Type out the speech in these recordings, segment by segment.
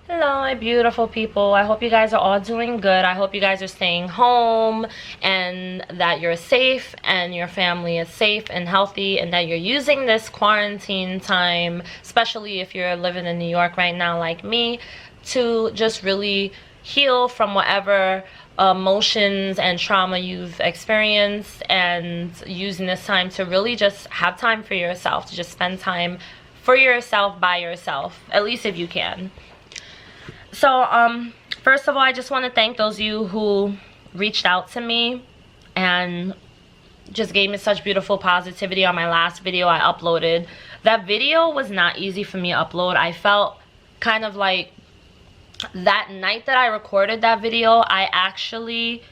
Hello, my beautiful people. I hope you guys are all doing good. I hope you guys are staying home and that you're safe and your family is safe and healthy and that you're using this quarantine time, especially if you're living in New York right now like me, to just really heal from whatever emotions and trauma you've experienced, and using this time to really just have time for yourself, to just spend time for yourself by yourself, at least if you can. So, first of all, I just want to thank those of you who reached out to me and just gave me such beautiful positivity on my last video I uploaded. That video was not easy for me to upload. I felt kind of like that night that I recorded that video, I actually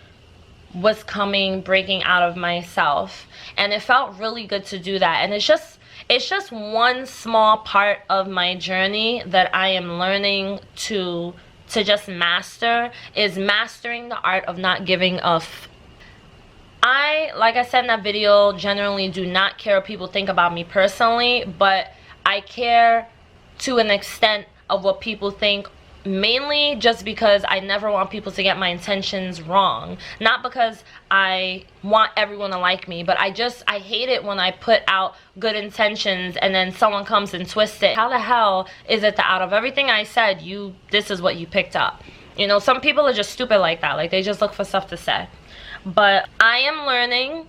was breaking out of myself. And it felt really good to do that. And it's just one small part of my journey that I am learning to just master, is mastering the art of not giving a like I said in that video, generally do not care what people think about me personally, but I care to an extent of what people think, mainly just because I never want people to get my intentions wrong. Not because I want everyone to like me, but I hate it when I put out good intentions and then someone comes and twists it. How the hell is it that out of everything I said, this is what you picked up? You know, some people are just stupid like that. Like, they just look for stuff to say. But I am learning,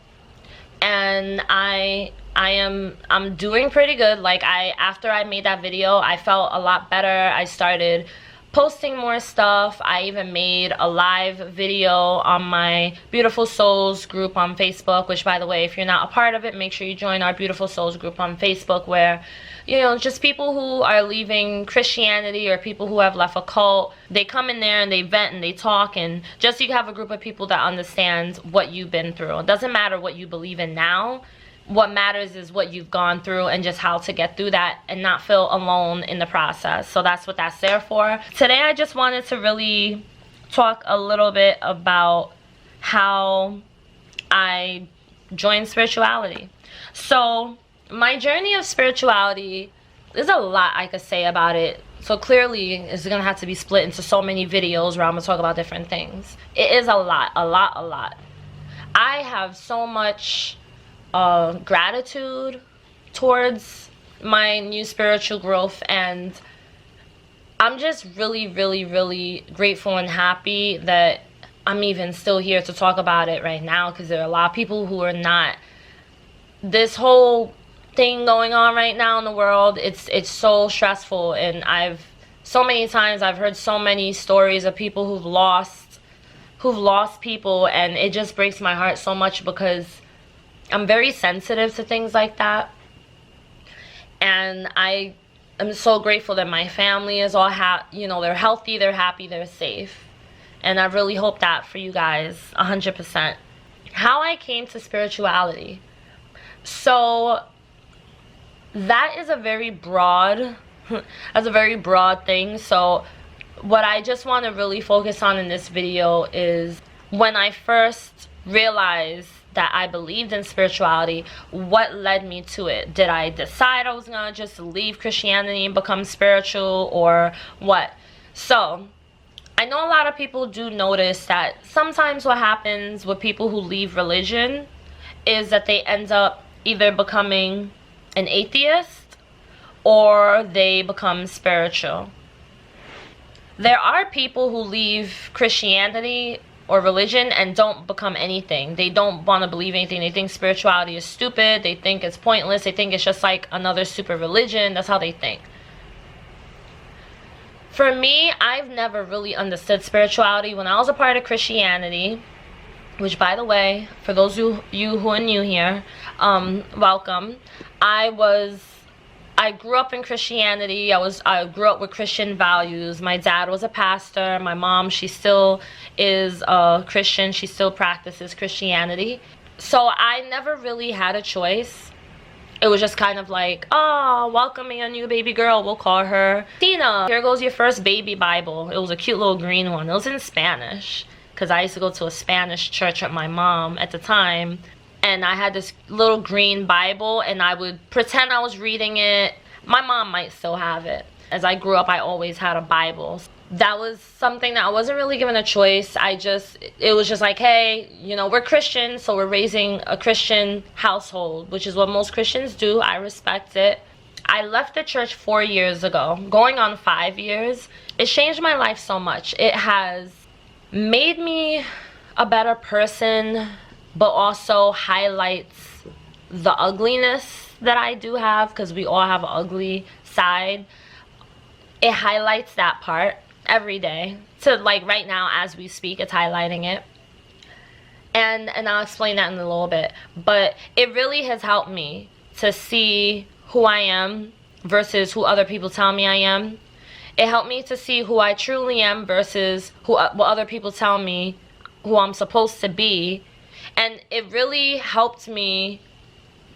and I'm doing pretty good. Like, after I made that video, I felt a lot better. I started posting more stuff. I even made a live video on my Beautiful Souls group on Facebook, which, by the way, if you're not a part of it, make sure you join our Beautiful Souls group on Facebook, where, you know, just people who are leaving Christianity or people who have left a cult, they come in there and they vent and they talk, and just so you have a group of people that understands what you've been through. It doesn't matter what you believe in now. What matters is what you've gone through and just how to get through that and not feel alone in the process. So that's what that's there for. Today I just wanted to really talk a little bit about how I joined spirituality. So my journey of spirituality, there's a lot I could say about it. So clearly it's gonna have to be split into so many videos where I'm gonna talk about different things. It is a lot. I have so much gratitude towards my new spiritual growth, and I'm just really grateful and happy that I'm even still here to talk about it right now, because there are a lot of people who are not. This whole thing going on right now in the world, it's so stressful, and so many times I've heard so many stories of people who've lost people, and it just breaks my heart so much, because I'm very sensitive to things like that. And I am so grateful that my family is all they're healthy, they're happy, they're safe. And I really hope that for you guys, 100%. How I came to spirituality. So that is a very broad thing. So what I just want to really focus on in this video is when I first realized that I believed in spirituality, what led me to it. Did I decide I was gonna just leave Christianity and become spiritual, or what? So I know a lot of people do notice that sometimes what happens with people who leave religion is that they end up either becoming an atheist or they become spiritual. There are people who leave Christianity or religion and don't become anything. They don't want to believe anything. They think spirituality is stupid. They think it's pointless. They think it's just like another stupid religion. That's how they think. For me, I've never really understood spirituality. When I was a part of Christianity, which, by the way, for those of you who are new here, welcome. I grew up in Christianity. I grew up with Christian values. My dad was a pastor. My mom, she still is a Christian. She still practices Christianity. So I never really had a choice. It was just kind of like, oh, welcoming a new baby girl. We'll call her Tina. Here goes your first baby Bible. It was a cute little green one. It was in Spanish, because I used to go to a Spanish church with my mom at the time. And I had this little green Bible, and I would pretend I was reading it. My mom might still have it. as I grew up, I always had a Bible. That was something that I wasn't really given a choice. It was just like, hey, you know, we're Christians, so we're raising a Christian household, which is what most Christians do. I respect it. I left the church 4 years ago, going on 5 years. It changed my life so much. It has made me a better person, but also highlights the ugliness that I do have, because we all have an ugly side. It highlights that part every day. So like right now as we speak, it's highlighting it. And I'll explain that in a little bit. But it really has helped me to see who I am versus who other people tell me I am. It helped me to see who I truly am versus what other people tell me who I'm supposed to be. And it really helped me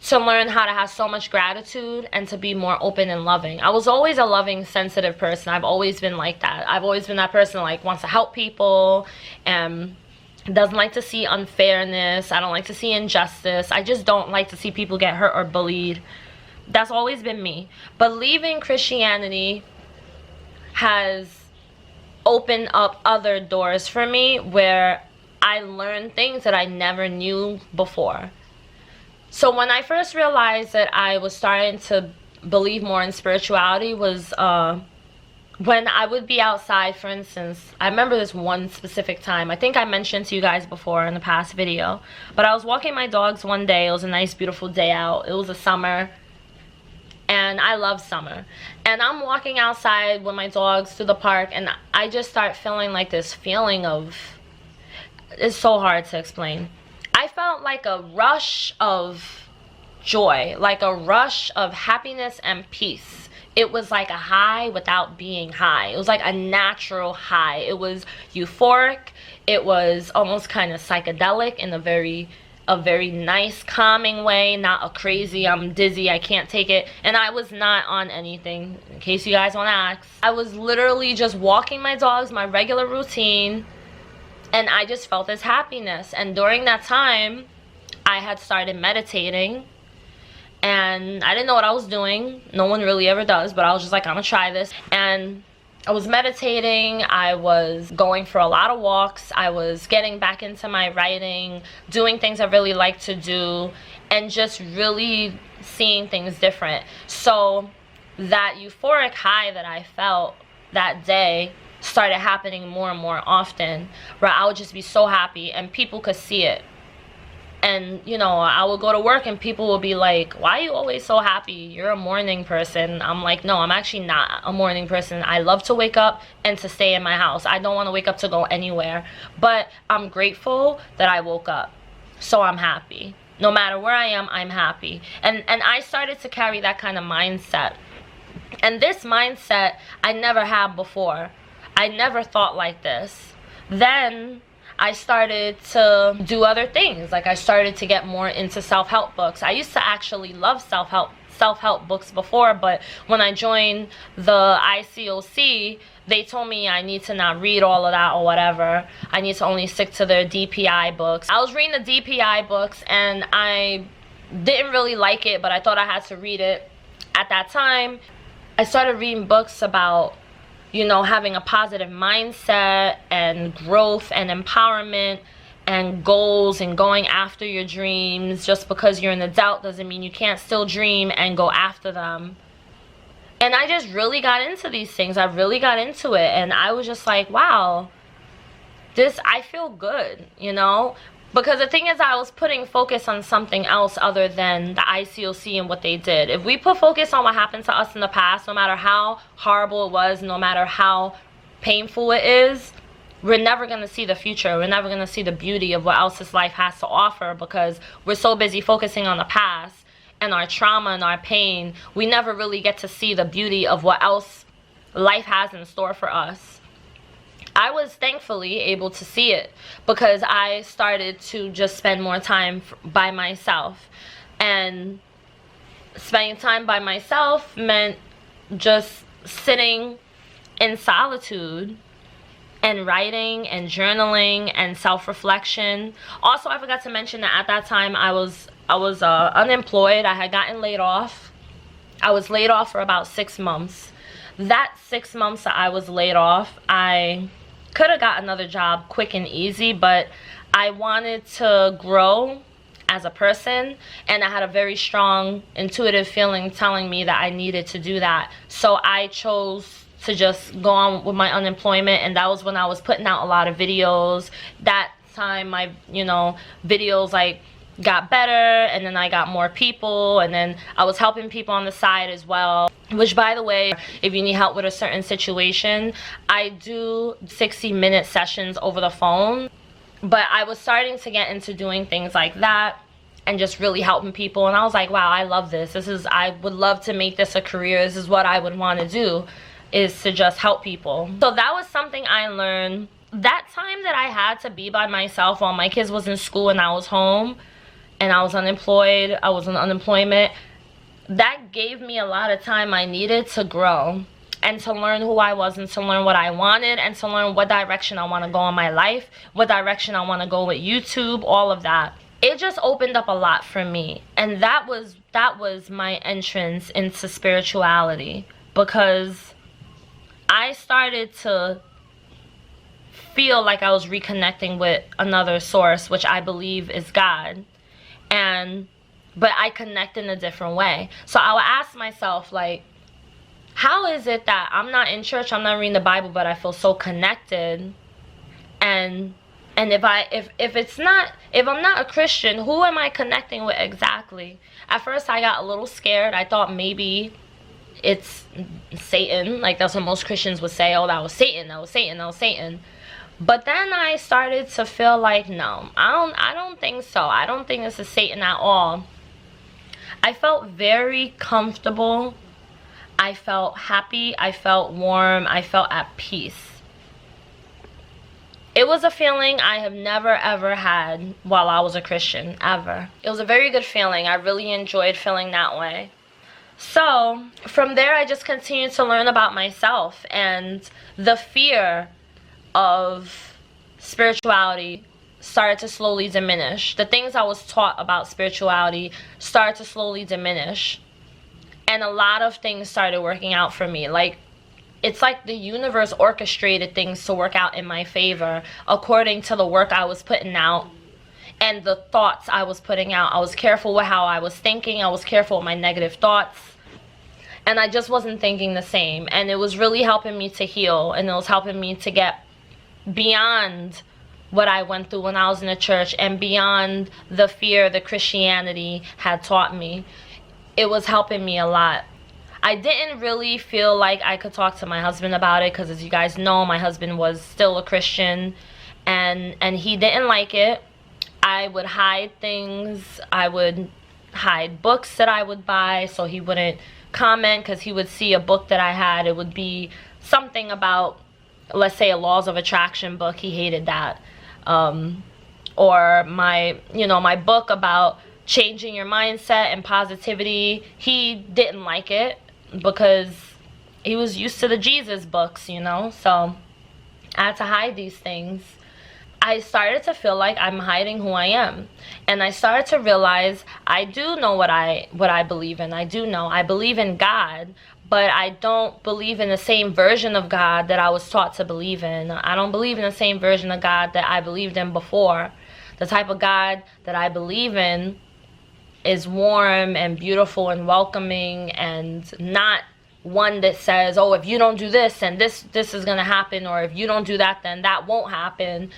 to learn how to have so much gratitude and to be more open and loving. I was always a loving, sensitive person. I've always been like that. I've always been that person like wants to help people and doesn't like to see unfairness. I don't like to see injustice. I just don't like to see people get hurt or bullied. That's always been me. But leaving Christianity has opened up other doors for me where I learned things that I never knew before. So when I first realized that I was starting to believe more in spirituality was when I would be outside, for instance. I remember this one specific time. I think I mentioned to you guys before in the past video. But I was walking my dogs one day. It was a nice, beautiful day out. It was a summer. And I love summer. And I'm walking outside with my dogs to the park. And I just start feeling like this feeling of... It's so hard to explain. I felt like a rush of joy, like a rush of happiness and peace. It was like a high without being high. It was like a natural high. It was euphoric. It was almost kind of psychedelic in a very nice, calming way, not a crazy, I'm dizzy, I can't take it. And I was not on anything, in case you guys want to ask. I was literally just walking my dogs, my regular routine. And I just felt this happiness. And during that time, I had started meditating. And I didn't know what I was doing. No one really ever does. But I was just like, I'm going to try this. And I was meditating. I was going for a lot of walks. I was getting back into my writing. Doing things I really like to do. And just really seeing things different. So that euphoric high that I felt that day started happening more and more often, where I would just be so happy and people could see it. And you know, I would go to work and people would be like, why are you always so happy? You're a morning person. I'm like, no, I'm actually not a morning person. I love to wake up and to stay in my house. I don't want to wake up to go anywhere, but I'm grateful that I woke up, so I'm happy. No matter where I am, I'm happy. And I started to carry that kind of mindset. And this mindset I never had before. I never thought like this. Then I started to do other things. Like I started to get more into self-help books. I used to actually love self-help books before, but when I joined the ICOC, they told me I need to not read all of that or whatever. I need to only stick to their DPI books. I was reading the DPI books and I didn't really like it, but I thought I had to read it. At that time, I started reading books about, you know, having a positive mindset and growth and empowerment and goals and going after your dreams. Just because you're an adult doesn't mean you can't still dream and go after them. And I just really got into these things. I really got into it. And I was just like, wow, I feel good, you know? Because the thing is, I was putting focus on something else other than the ICOC and what they did. If we put focus on what happened to us in the past, no matter how horrible it was, no matter how painful it is, we're never going to see the future. We're never going to see the beauty of what else this life has to offer, because we're so busy focusing on the past and our trauma and our pain. We never really get to see the beauty of what else life has in store for us. I was thankfully able to see it because I started to just spend more time by myself. And spending time by myself meant just sitting in solitude and writing and journaling and self-reflection. Also, I forgot to mention that at that time I was unemployed. I had gotten laid off. I was laid off for about 6 months. that 6 months that I was laid off, I could have got another job quick and easy, but I wanted to grow as a person, and I had a very strong intuitive feeling telling me that I needed to do that. So I chose to just go on with my unemployment, and that was when I was putting out a lot of videos. That time my videos like got better, and then I got more people, and then I was helping people on the side as well, which, by the way, if you need help with a certain situation, I do 60-minute sessions over the phone. But I was starting to get into doing things like that and just really helping people, and I was like, wow, I love this. I would love to make this a career. This is what I would want to do, is to just help people. So that was something I learned. That time that I had to be by myself while my kids was in school and I was home and I was unemployed, I was on unemployment, that gave me a lot of time I needed to grow and to learn who I was and to learn what I wanted and to learn what direction I want to go in my life, what direction I want to go with YouTube, all of that. It just opened up a lot for me, and that was my entrance into spirituality, because I started to feel like I was reconnecting with another source, which I believe is God, but I connect in a different way. So I would ask myself, like, how is it that I'm not in church, I'm not reading the Bible, but I feel so connected? And if I'm not a Christian, who am I connecting with exactly? At first I got a little scared. I thought maybe it's Satan. Like, that's what most Christians would say. Oh, that was Satan, that was Satan, that was Satan. But then I started to feel like, no, I don't think so. I don't think this is Satan at all. I felt very comfortable. I felt happy, I felt warm, I felt at peace. It was a feeling I have never ever had while I was a Christian, ever. It was a very good feeling. I really enjoyed feeling that way. So from there, I just continued to learn about myself, and the fear of spirituality started to slowly diminish. The things I was taught about spirituality started to slowly diminish. And a lot of things started working out for me. Like, it's like the universe orchestrated things to work out in my favor according to the work I was putting out and the thoughts I was putting out. I was careful with how I was thinking. I was careful with my negative thoughts. And I just wasn't thinking the same. And it was really helping me to heal. And it was helping me to get beyond what I went through when I was in the church and beyond the fear that Christianity had taught me. It was helping me a lot. I didn't really feel like I could talk to my husband about it, because as you guys know, my husband was still a Christian, and he didn't like it. I would hide things. I would hide books that I would buy so he wouldn't comment, because he would see a book that I had. It would be something about, let's say, a laws of attraction book. He hated that. Or my book about changing your mindset and positivity, he didn't like it because he was used to the Jesus books, so I had to hide these things. I started to feel like I'm hiding who I am, and I started to realize I do know what I believe in. I believe in God, but I don't believe in the same version of God that I was taught to believe in. I don't believe in the same version of God that I believed in before. The type of God that I believe in is warm and beautiful and welcoming, and not one that says, oh, if you don't do this, then this is going to happen, or if you don't do that, then that won't happen.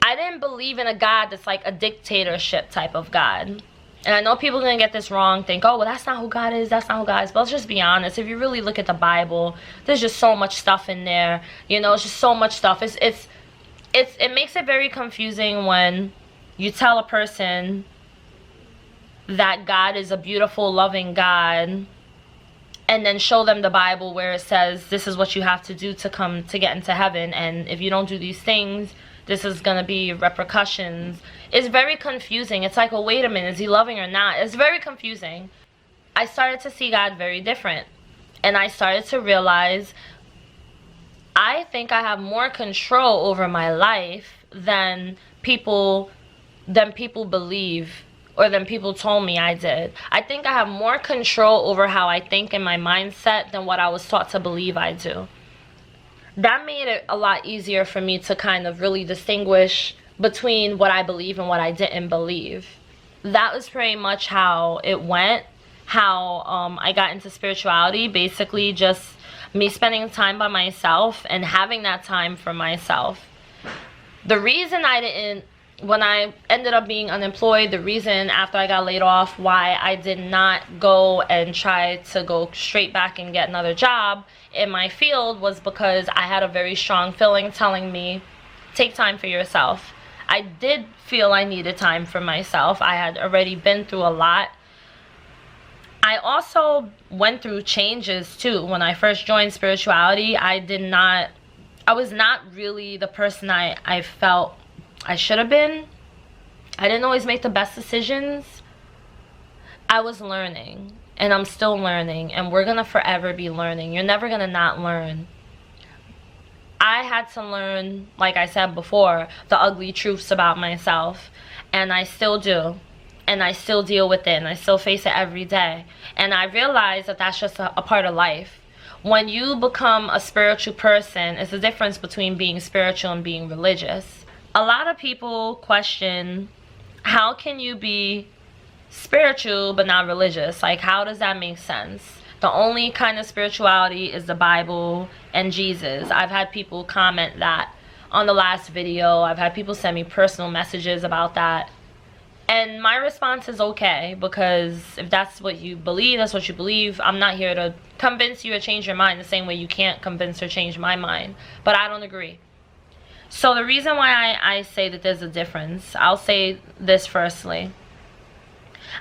I didn't believe in a God that's like a dictatorship type of God. And I know people are going to get this wrong, think, oh, well, that's not who God is, that's not who God is. But let's just be honest. If you really look at the Bible, there's just so much stuff in there. It's just so much stuff. It makes it very confusing when you tell a person that God is a beautiful, loving God, and then show them the Bible where it says this is what you have to do to get into heaven, and if you don't do these things, this is going to be repercussions. It's very confusing. It's like, well, wait a minute, is he loving or not? It's very confusing. I started to see God very different, and I started to realize I think I have more control over my life than people believe or than people told me I did. I think I have more control over how I think and my mindset than what I was taught to believe I do. That made it a lot easier for me to kind of really distinguish between what I believe and what I didn't believe. That was pretty much how it went, how I got into spirituality. Basically just me spending time by myself and having that time for myself. The reason I didn't, when I ended up being unemployed, the reason after I got laid off why I did not go and try to go straight back and get another job in my field was because I had a very strong feeling telling me, take time for yourself. I did feel I needed time for myself. I had already been through a lot. I also went through changes too. When I first joined spirituality, I was not really the person I felt I should have been. I didn't always make the best decisions. I was learning, and I'm still learning, and we're gonna forever be learning. You're never gonna not learn. I had to learn, like I said before, the ugly truths about myself, and I still do, and I still deal with it, and I still face it every day. And I realize that that's just a part of life. When you become a spiritual person, it's the difference between being spiritual and being religious. A lot of people question, how can you be spiritual but not religious? Like, how does that make sense? The only kind of spirituality is the Bible and Jesus. I've had people comment that on the last video. I've had people send me personal messages about that. And my response is okay, because if that's what you believe, that's what you believe. I'm not here to convince you or change your mind the same way you can't convince or change my mind. But I don't agree. So the reason why I say that there's a difference, I'll say this firstly.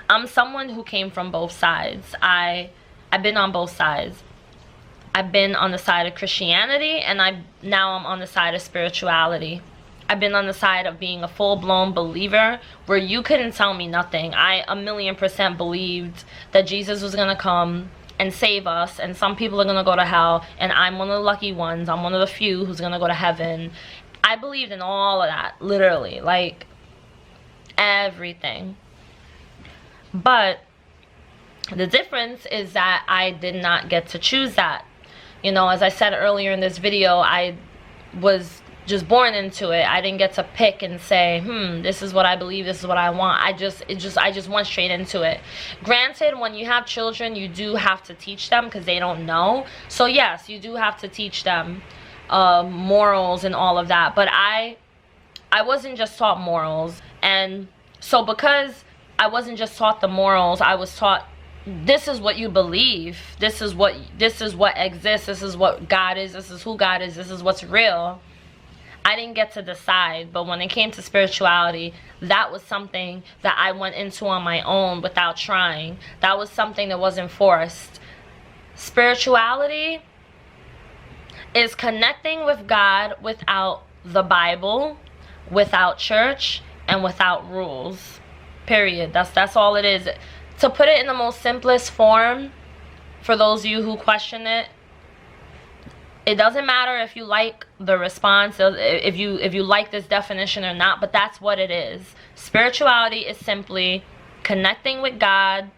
I'm someone who came from both sides. I've been on both sides. I've been on the side of Christianity, and now I'm on the side of spirituality. I've been on the side of being a full-blown believer where you couldn't tell me nothing. I 1,000,000% believed that Jesus was going to come and save us, and some people are going to go to hell, and I'm one of the lucky ones. I'm one of the few who's going to go to heaven. I believed in all of that, literally, like everything. But the difference is that I did not get to choose that. You know, as I said earlier in this video, I was just born into it. I didn't get to pick and say, this is what I believe, this is what I want. I just went straight into it. Granted, when you have children, you do have to teach them because they don't know. So yes, you do have to teach them morals and all of that. But I wasn't just taught morals. And so because I wasn't just taught the morals, I was taught, this is what you believe, this is what exists, this is what God is, this is who God is, this is what's real. I didn't get to decide. But when it came to spirituality, that was something that I went into on my own without trying. That was something that wasn't forced. Spirituality is connecting with God without the Bible, without church, and without rules. Period. That's all it is. To put it in the most simplest form, for those of you who question it, it doesn't matter if you like the response, if you like this definition or not, but that's what it is. Spirituality is simply connecting with God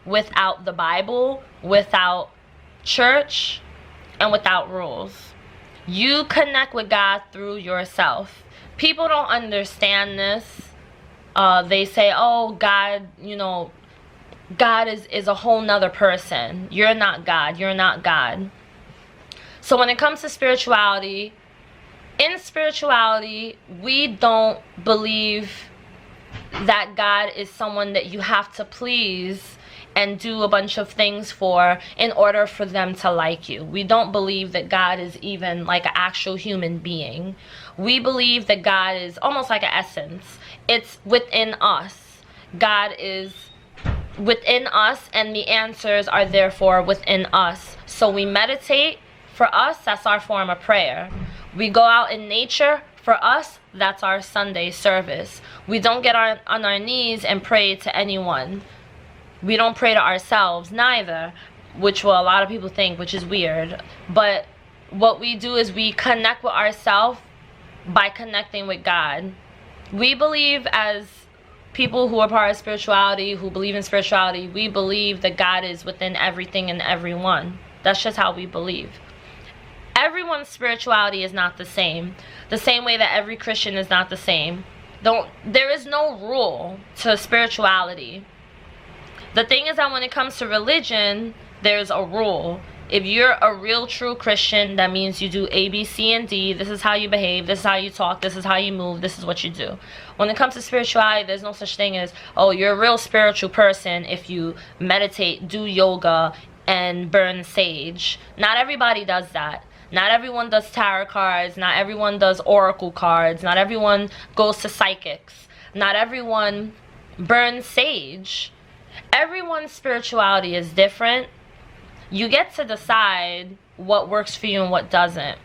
without the Bible, without church, and without rules. You connect with God through yourself. People don't understand this. They say, oh, God, you know, God is a whole nother person. You're not God. You're not God. So when it comes to spirituality, in spirituality, we don't believe that God is someone that you have to please and do a bunch of things for in order for them to like you. We don't believe that God is even like an actual human being. We believe that God is almost like an essence. It's within us. God is within us, and the answers are therefore within us. So we meditate. For us, that's our form of prayer. We go out in nature. For us, that's our Sunday service. We don't get on our knees and pray to anyone. We don't pray to ourselves neither, which a lot of people think, which is weird. But what we do is we connect with ourselves by connecting with God. We believe as people who are part of spirituality, who believe in spirituality, we believe that God is within everything and everyone. That's just how we believe. Everyone's spirituality is not the same way that every Christian is not the same. There is no rule to spirituality. The thing is that when it comes to religion, there's a rule. If you're a real true Christian, that means you do A, B, C, and D. This is how you behave. This is how you talk. This is how you move. This is what you do. When it comes to spirituality, there's no such thing as, oh, you're a real spiritual person if you meditate, do yoga, and burn sage. Not everybody does that. Not everyone does tarot cards. Not everyone does oracle cards. Not everyone goes to psychics. Not everyone burns sage. Everyone's spirituality is different. You get to decide what works for you and what doesn't.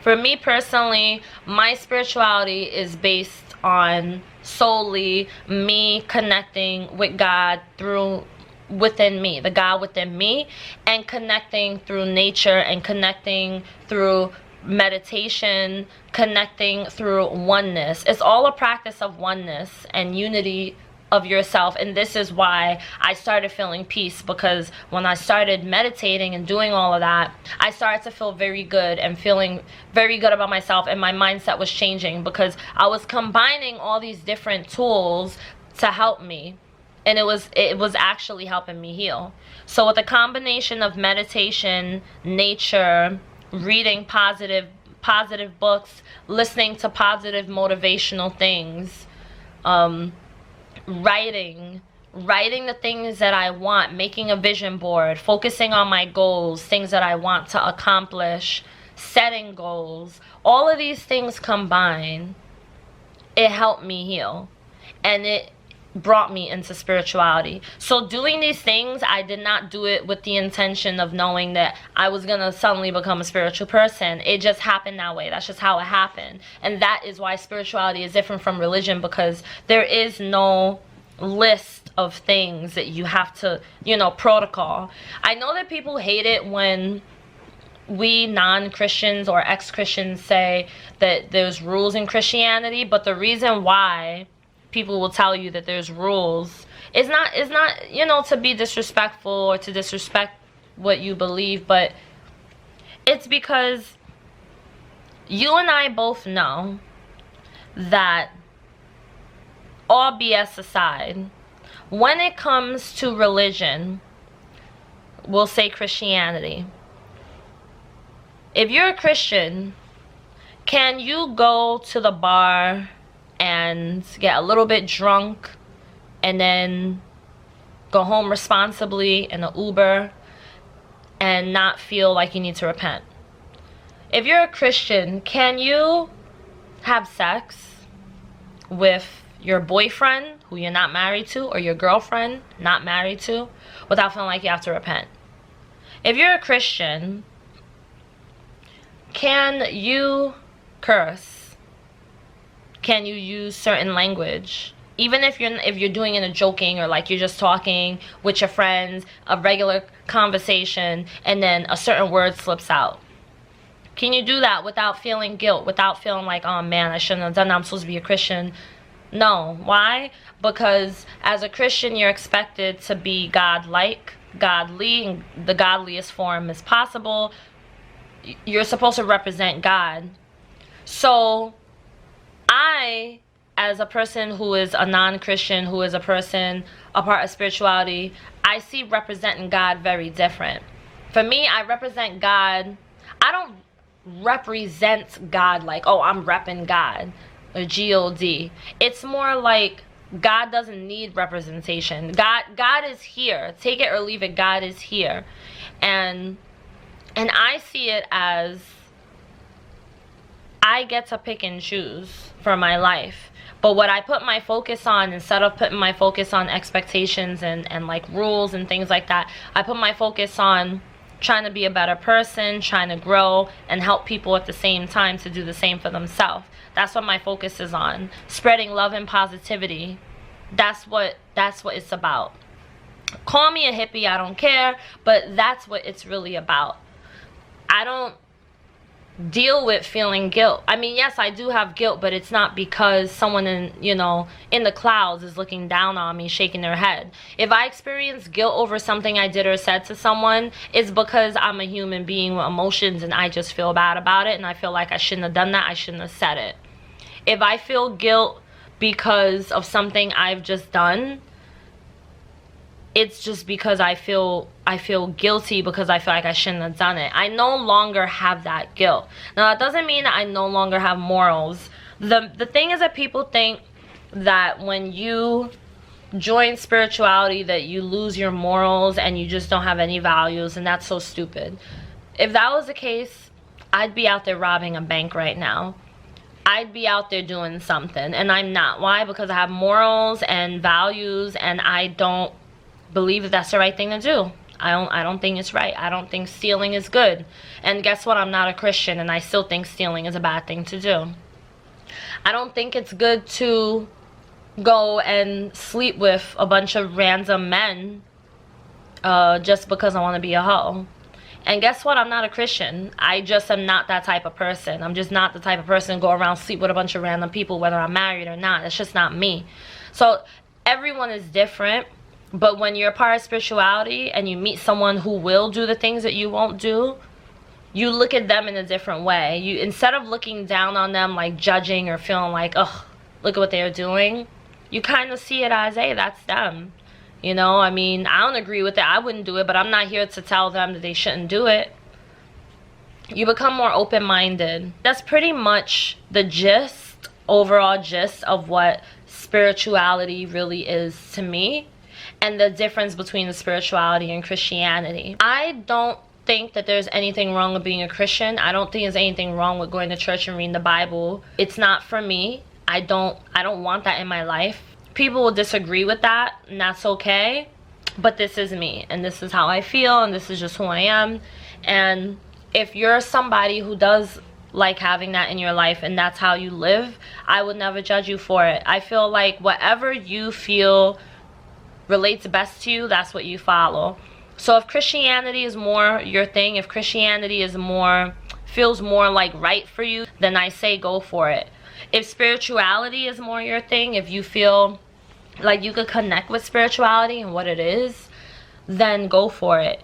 For me personally, my spirituality is based on solely me connecting with God through within me, the God within me, and connecting through nature, and connecting through meditation, connecting through oneness. It's all a practice of oneness and unity of yourself. And this is why I started feeling peace, because when I started meditating and doing all of that, I started to feel very good and feeling very good about myself, and my mindset was changing because I was combining all these different tools to help me, and it was actually helping me heal. So with a combination of meditation, nature, reading positive books, listening to positive motivational things, writing the things that I want, making a vision board, focusing on my goals, things that I want to accomplish, setting goals, all of these things combined, it helped me heal, and it brought me into spirituality. So doing these things, I did not do it with the intention of knowing that I was gonna suddenly become a spiritual person. It just happened that way. That's just how it happened. And that is why spirituality is different from religion, because there is no list of things that you have to, protocol. I know that people hate it when we non-Christians or ex-Christians say that there's rules in Christianity, but the reason why people will tell you that there's rules is not to be disrespectful or to disrespect what you believe, but it's because you and I both know that, all BS aside, when it comes to religion, we'll say Christianity, if you're a Christian, can you go to the bar and get a little bit drunk and then go home responsibly in an Uber and not feel like you need to repent? If you're a Christian, can you have sex with your boyfriend who you're not married to, or your girlfriend not married to, without feeling like you have to repent? If you're a Christian, can you curse? Can you use certain language? Even if you're doing it in a joking, or like you're just talking with your friends, a regular conversation, and then a certain word slips out. Can you do that without feeling guilt, without feeling like, oh man, I shouldn't have done that, I'm supposed to be a Christian? No. Why? Because as a Christian, you're expected to be godlike, godly, in the godliest form as possible. You're supposed to represent God. So I, as a person who is a non-Christian, who is a person a part of spirituality, I see representing God very different. For me, I represent God. I don't represent God like, oh, I'm repping God, or G-O-D. It's more like God doesn't need representation. God is here. Take it or leave it. God is here. And I see it as I get to pick and choose for my life. But what I put my focus on, instead of putting my focus on expectations and like rules and things like that, I put my focus on trying to be a better person, trying to grow and help people at the same time to do the same for themselves. That's what my focus is on. Spreading love and positivity. That's what it's about. Call me a hippie, I don't care, but that's what it's really about. I don't deal with feeling guilt. I mean, yes, I do have guilt, but it's not because someone in, you know, in the clouds is looking down on me, shaking their head. If I experience guilt over something I did or said to someone, it's because I'm a human being with emotions and I just feel bad about it and I feel like I shouldn't have done that, I shouldn't have said it. If I feel guilt because of something I've just done, it's just because I feel guilty because I feel like I shouldn't have done it. I no longer have that guilt. Now, that doesn't mean that I no longer have morals. The thing is that people think that when you join spirituality that you lose your morals and you just don't have any values, and that's so stupid. If that was the case, I'd be out there robbing a bank right now. I'd be out there doing something, and I'm not. Why? Because I have morals and values, and I don't believe that that's the right thing to do. I don't think it's right. I don't think stealing is good. And guess what? I'm not a Christian, and I still think stealing is a bad thing to do. I don't think it's good to go and sleep with a bunch of random men just because I want to be a hoe. And guess what? I'm not a Christian. I just am not that type of person. I'm just not the type of person to go around sleep with a bunch of random people, whether I'm married or not. It's just not me. So everyone is different. But when you're a part of spirituality and you meet someone who will do the things that you won't do, you look at them in a different way. You, instead of looking down on them, like judging or feeling like, ugh, look at what they're doing, you kind of see it as, hey, that's them. You know, I mean, I don't agree with it. I wouldn't do it, but I'm not here to tell them that they shouldn't do it. You become more open-minded. That's pretty much the gist, overall gist of what spirituality really is to me. And the difference between the spirituality and Christianity. I don't think that there's anything wrong with being a Christian. I don't think there's anything wrong with going to church and reading the Bible. It's not for me. I don't want that in my life. People will disagree with that, and that's okay. But this is me, and this is how I feel, and this is just who I am. And if you're somebody who does like having that in your life and that's how you live, I would never judge you for it. I feel like whatever you feel relates best to you, that's what you follow. So if Christianity is more your thing, if Christianity is more, feels more like right for you, then I say go for it. If spirituality is more your thing, if you feel like you could connect with spirituality and what it is, then go for it.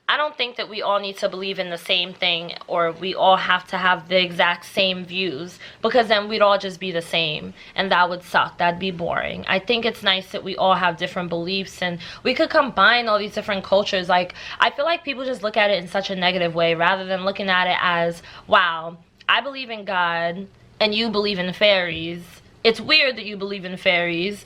I don't think that we all need to believe in the same thing or we all have to have the exact same views, because then we'd all just be the same and that would suck. That'd be boring. I think it's nice that we all have different beliefs and we could combine all these different cultures. Like, I feel like people just look at it in such a negative way rather than looking at it as, wow, I believe in God and you believe in fairies. It's weird that you believe in fairies.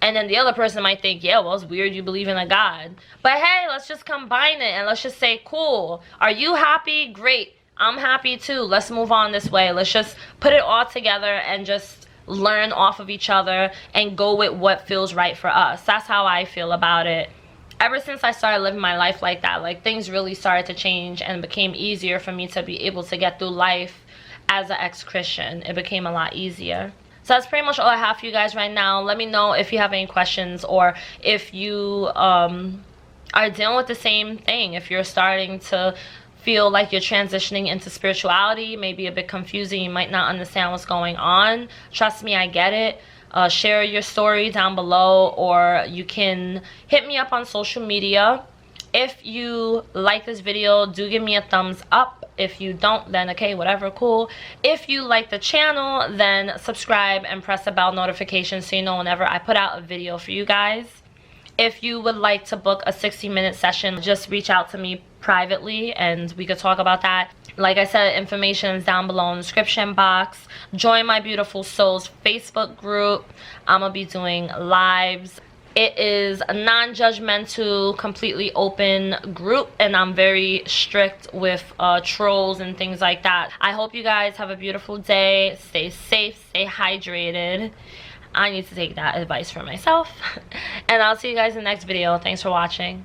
And then the other person might think, yeah, well, it's weird you believe in a God. But hey, let's just combine it and let's just say, cool. Are you happy? Great. I'm happy too. Let's move on this way. Let's just put it all together and just learn off of each other and go with what feels right for us. That's how I feel about it. Ever since I started living my life like that, like things really started to change and became easier for me to be able to get through life as an ex-Christian. It became a lot easier. So that's pretty much all I have for you guys right now. Let me know if you have any questions or if you are dealing with the same thing. If you're starting to feel like you're transitioning into spirituality, maybe a bit confusing, you might not understand what's going on. Trust me, I get it. Share your story down below, or you can hit me up on social media. If you like this video, do give me a thumbs up. If you don't, then okay, whatever, cool. If you like the channel, then subscribe and press the bell notification so you know whenever I put out a video for you guys. If you would like to book a 60-minute session, just reach out to me privately and we could talk about that. Like I said, information is down below in the description box. Join my Beautiful Souls Facebook group. I'm gonna be doing lives. It is a non-judgmental, completely open group, and I'm very strict with trolls and things like that. I hope you guys have a beautiful day. Stay safe, stay hydrated. I need to take that advice for myself. And I'll see you guys in the next video. Thanks for watching.